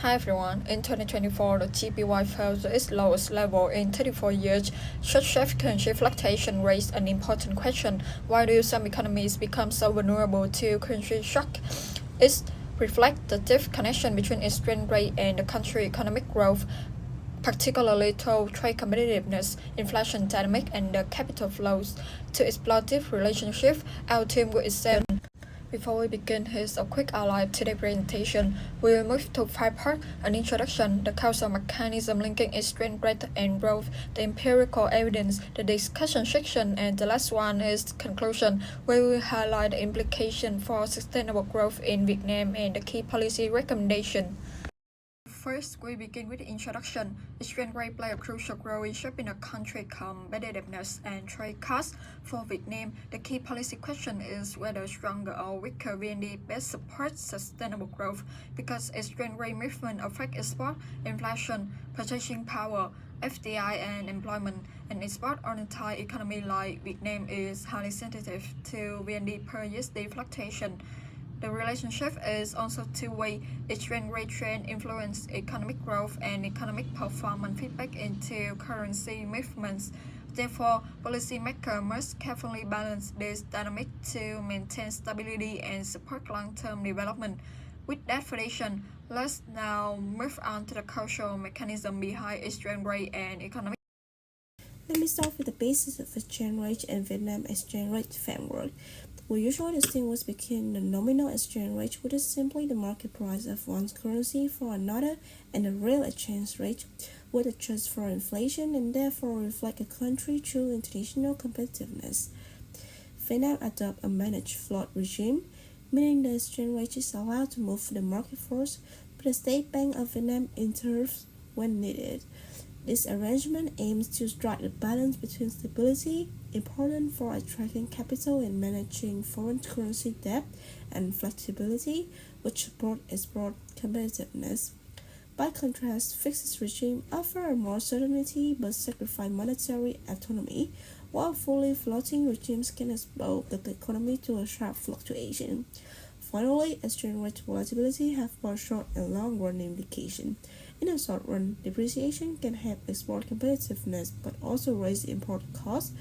Hi everyone, in 2024, the GPY fell to its lowest level in 34 years. Such significant fluctuation raised an important question: why do some economies become so vulnerable to currency shock? It reflects the deep connection between exchange rate and the country's economic growth, particularly through trade competitiveness, inflation dynamic, and the capital flows. To explore this relationship, our team will examine. Before we begin, here's a quick outline of today's presentation. We will move to 5 parts: an introduction, the causal mechanism linking exchange rate and growth, the empirical evidence, the discussion section, and the last one is conclusion, where we will highlight the implication for sustainable growth in Vietnam and the key policy recommendation. First, we begin with the introduction. Exchange rate play a crucial role in shaping a country's competitiveness and trade costs. For Vietnam, the key policy question is whether stronger or weaker VND best supports sustainable growth, because exchange rate movement affect export, inflation, purchasing power, FDI, and employment. An export-oriented economy like Vietnam is highly sensitive to VND per USD fluctuation. The relationship is also two-way. Exchange rate trend influence economic growth and economic performance feedback into currency movements. Therefore, policymakers must carefully balance this dynamic to maintain stability and support long-term development. With that foundation, let's now move on to the causal mechanism behind exchange rate and economic. Let me start with the basis of exchange rate and Vietnam exchange rate framework. We usually distinguish between the nominal exchange rate, which is simply the market price of one currency for another, and the real exchange rate, which adjusts for inflation and therefore reflect a country's true international competitiveness. Vietnam adopts a managed float regime, meaning the exchange rate is allowed to move the market force, but the State Bank of Vietnam intervenes when needed. This arrangement aims to strike a balance between stability, important for attracting capital and managing foreign currency debt, and flexibility, which support export competitiveness. By contrast, fixed regimes offer more certainty but sacrifice monetary autonomy, while fully floating regimes can expose the economy to a sharp fluctuation. Finally, exchange rate volatility have both short and long-run implications. In the short run, depreciation can help export competitiveness but also raise import costs,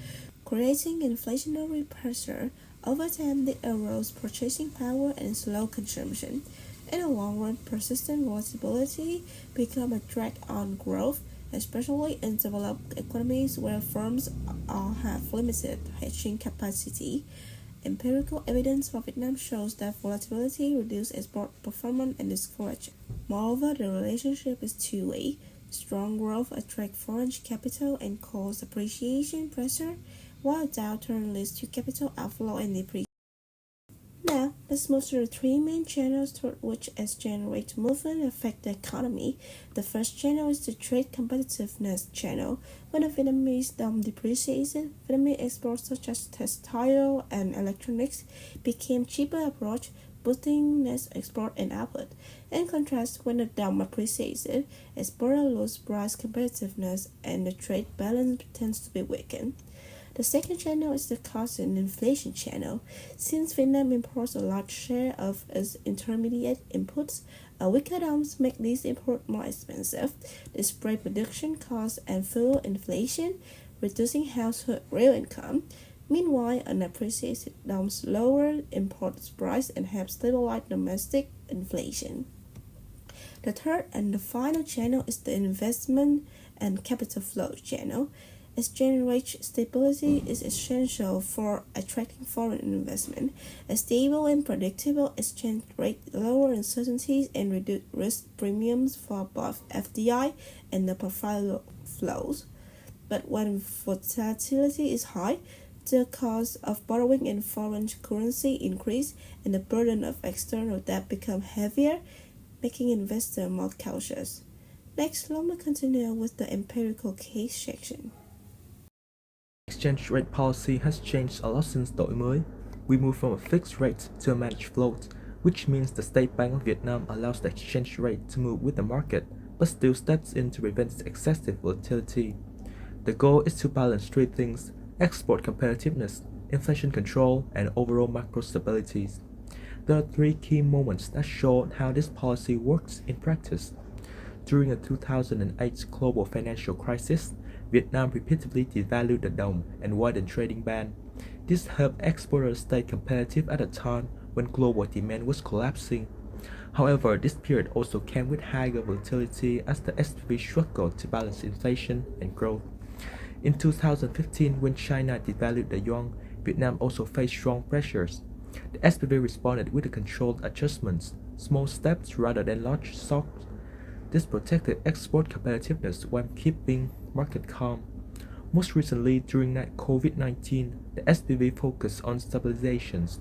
creating inflationary pressure. Over time, this erodes purchasing power and slow consumption. In the long run, persistent volatility becomes a drag on growth, especially in developed economies where firms have limited hedging capacity. Empirical evidence for Vietnam shows that volatility reduces export performance and discourages. Moreover, the relationship is two-way. Strong growth attracts foreign capital and causes appreciation pressure, while downturn leads to capital outflow and depreciation. Now, let's move to the three main channels through which exchange rate movement affect the economy. The first channel is the trade competitiveness channel. When the Vietnamese dong depreciated, Vietnamese exports such as textile and electronics became cheaper abroad, boosting net export and output. In contrast, when the dong appreciated, exporters lose price competitiveness and the trade balance tends to be weakened. The second channel is the cost and inflation channel. Since Vietnam imports a large share of its intermediate inputs, a weaker dong makes these imports more expensive. This spread production costs and fuel inflation, reducing household real income. Meanwhile, an appreciated dong lowers import price and helps stabilize domestic inflation. The third and the final channel is the investment and capital flow channel. Exchange rate stability is essential for attracting foreign investment. A stable and predictable exchange rate lowers uncertainties and reduces risk premiums for both FDI and the portfolio flows. But when volatility is high, the cost of borrowing in foreign currency increase and the burden of external debt become heavier, making investors more cautious. Next, let me continue with the empirical case section. Exchange rate policy has changed a lot since đổi mới. We moved from a fixed rate to a managed float, which means the State Bank of Vietnam allows the exchange rate to move with the market, but still steps in to prevent excessive volatility. The goal is to balance three things: export competitiveness, inflation control, and overall macro stability. There are three key moments that show how this policy works in practice. During the 2008 global financial crisis, Vietnam repeatedly devalued the dong and widened trading ban. This helped exporters stay competitive at a time when global demand was collapsing. However, this period also came with higher volatility as the SPV struggled to balance inflation and growth. In 2015, when China devalued the yuan, Vietnam also faced strong pressures. The SPV responded with controlled adjustments, small steps rather than large shocks. This protected export competitiveness while keeping market calm. Most recently, during COVID-19, the SPV focused on stabilizations.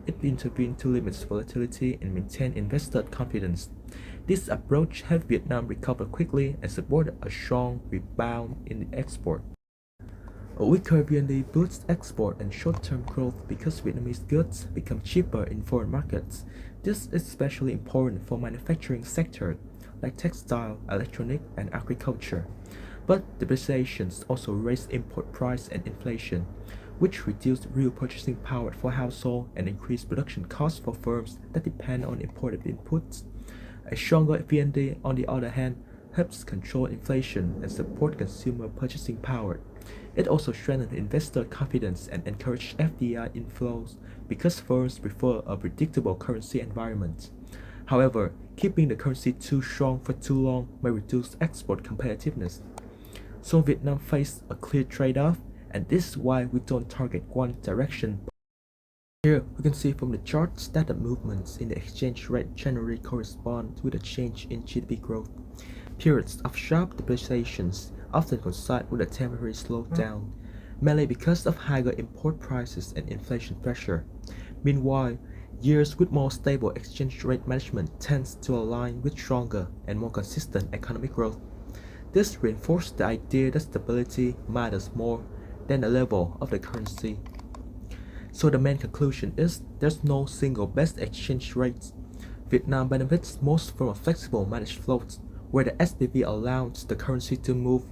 It intervened to limit volatility and maintain investor confidence. This approach helped Vietnam recover quickly and supported a strong rebound in the export. A weaker VND boosts export and short-term growth because Vietnamese goods become cheaper in foreign markets. This is especially important for manufacturing sectors like textile, electronic, and agriculture. But depreciations also raise import price and inflation, which reduce real purchasing power for households and increase production costs for firms that depend on imported inputs. A stronger VND, on the other hand, helps control inflation and support consumer purchasing power. It also strengthens investor confidence and encourages FDI inflows because firms prefer a predictable currency environment. However, keeping the currency too strong for too long may reduce export competitiveness. So Vietnam faces a clear trade-off, and this is why we don't target one direction. Here, we can see from the charts that the movements in the exchange rate generally correspond with a change in GDP growth. Periods of sharp depreciations often coincide with a temporary slowdown, mainly because of higher import prices and inflation pressure. Meanwhile, years with more stable exchange rate management tends to align with stronger and more consistent economic growth. This reinforces the idea that stability matters more than the level of the currency. So the main conclusion is there's no single best exchange rate. Vietnam benefits most from a flexible managed float, where the SPV allows the currency to move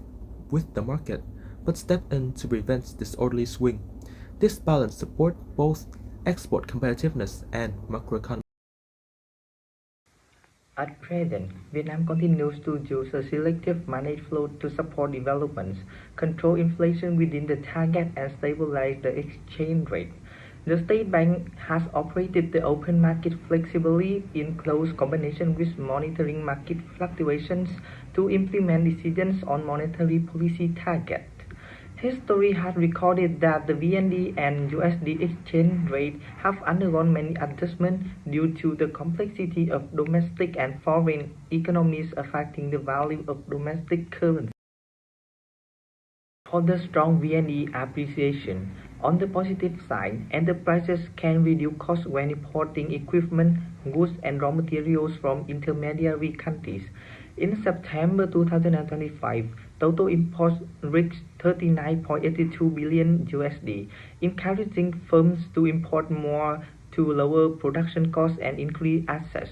with the market, but step in to prevent disorderly swing. This balance supports both export competitiveness and macroeconomics. At present, Vietnam continues to use a selective managed float to support developments, control inflation within the target, and stabilize the exchange rate. The State Bank has operated the open market flexibly in close combination with monitoring market fluctuations to implement decisions on monetary policy targets. History has recorded that the VND and USD exchange rate have undergone many adjustments due to the complexity of domestic and foreign economies affecting the value of domestic currency. For the strong VND appreciation, on the positive side, enterprises can reduce costs when importing equipment, goods, and raw materials from intermediary countries. In September 2025, total imports reached 39.82 billion USD, encouraging firms to import more to lower production costs and increase access.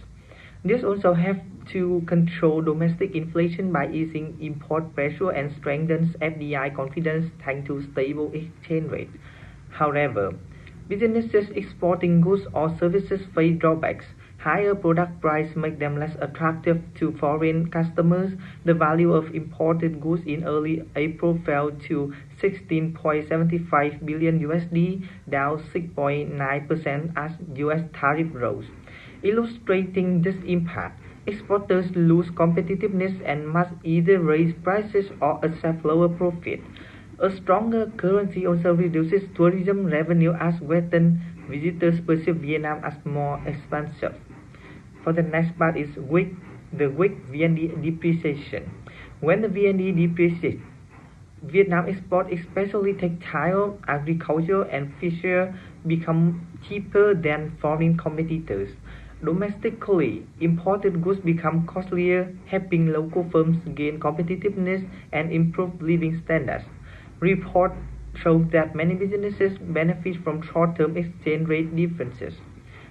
This also helps to control domestic inflation by easing import pressure and strengthens FDI confidence thanks to stable exchange rate. However, businesses exporting goods or services face drawbacks. Higher product prices make them less attractive to foreign customers. The value of imported goods in early April fell to 16.75 billion USD, down 6.9% as US tariff rose. Illustrating this impact, exporters lose competitiveness and must either raise prices or accept lower profit. A stronger currency also reduces tourism revenue as Western visitors perceive Vietnam as more expensive. For the next part is the weak VND depreciation. When the VND depreciates, Vietnam export, especially textile, agriculture, and fishery, become cheaper than foreign competitors. Domestically, imported goods become costlier, helping local firms gain competitiveness and improve living standards. Reports show that many businesses benefit from short-term exchange rate differences.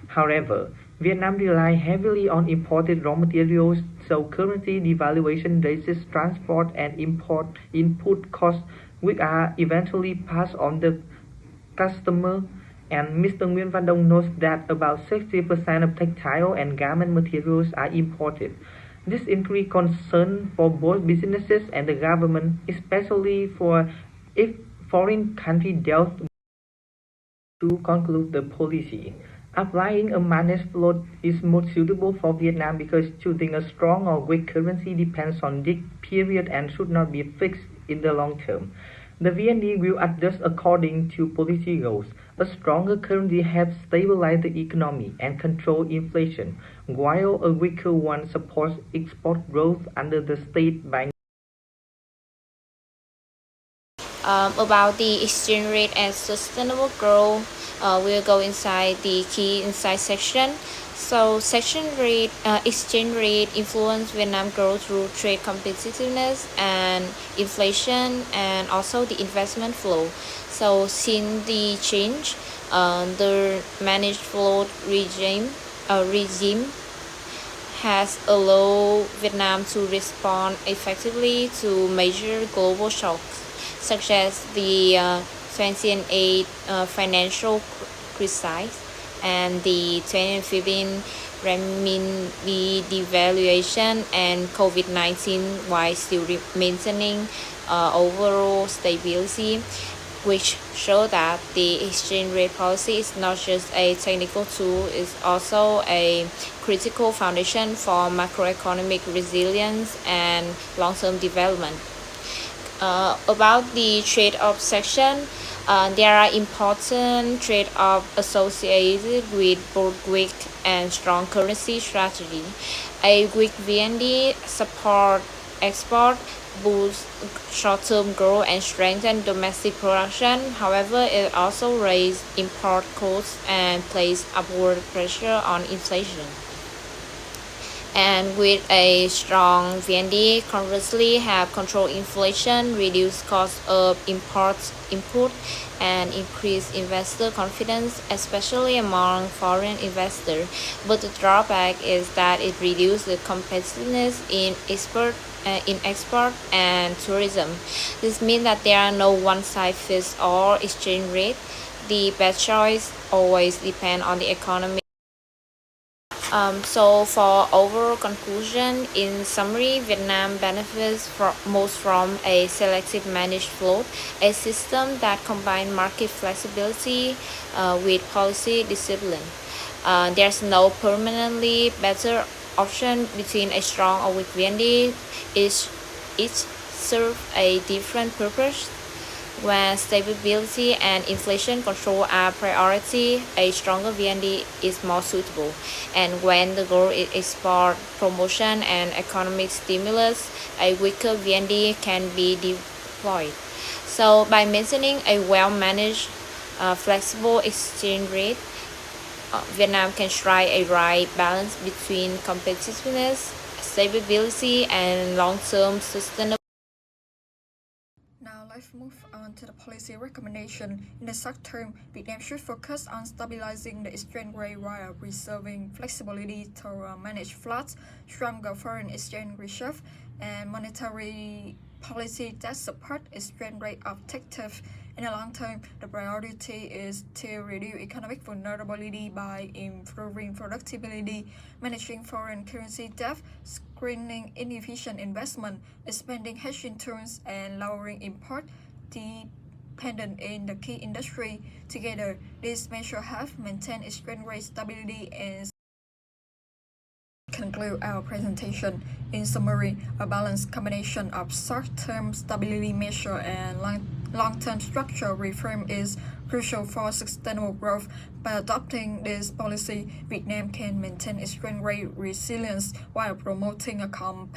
However, Vietnam relies heavily on imported raw materials, so currency devaluation raises transport and import input costs, which are eventually passed on the customer. And Mr. Nguyen Văn Dong notes that about 60% of textile and garment materials are imported. This increased concern for both businesses and the government, especially for if foreign countries delve to conclude the policy. Applying a managed float is more suitable for Vietnam because choosing a strong or weak currency depends on this period and should not be fixed in the long term. The VND will adjust according to policy goals. A stronger currency helps stabilize the economy and control inflation, while a weaker one supports export growth under the state bank. About the exchange rate and sustainable growth, we'll go inside the key insight section. So exchange rate influence Vietnam growth through trade competitiveness and inflation and also the investment flow. So since the change, the managed float regime has allowed Vietnam to respond effectively to major global shocks, such as the 2008 financial crisis and the 2015 renminbi devaluation and COVID-19, while still maintaining overall stability, which show that the exchange rate policy is not just a technical tool, it's also a critical foundation for macroeconomic resilience and long-term development. About the trade-off section, there are important trade-offs associated with both weak and strong currency strategy. A weak VND support export, boosts short-term growth and strengthen domestic production. However, it also raises import costs and places upward pressure on inflation. And with a strong VND, conversely, have controlled inflation, reduced cost of input, and increased investor confidence, especially among foreign investors. But the drawback is that it reduces the competitiveness in export and tourism. This means that there are no one-size-fits-all exchange rate. The best choice always depends on the economy. So for overall conclusion, in summary, Vietnam benefits most from a selective managed float, a system that combines market flexibility with policy discipline. There's no permanently better option between a strong or weak VND. Each serves a different purpose. When stability and inflation control are priority, a stronger VND is more suitable. And when the goal is export promotion and economic stimulus, a weaker VND can be deployed. So by maintaining a well-managed, flexible exchange rate, Vietnam can strike a right balance between competitiveness, stability, and long-term sustainability. Now let's move on to the policy recommendation. In the short term, Vietnam should focus on stabilizing the exchange rate while preserving flexibility to manage flat, stronger foreign exchange reserve, and monetary policy that support exchange rate objective. In the long term, the priority is to reduce economic vulnerability by improving productivity, managing foreign currency debt, screening inefficient investment, expanding hedging tools, and lowering import dependence in the key industry. Together, these measures have maintained exchange rate stability and conclude our presentation. In summary, a balanced combination of short-term stability measure and long-term structural reform is crucial for sustainable growth. By adopting this policy, Vietnam can maintain exchange rate resilience while promoting a competitive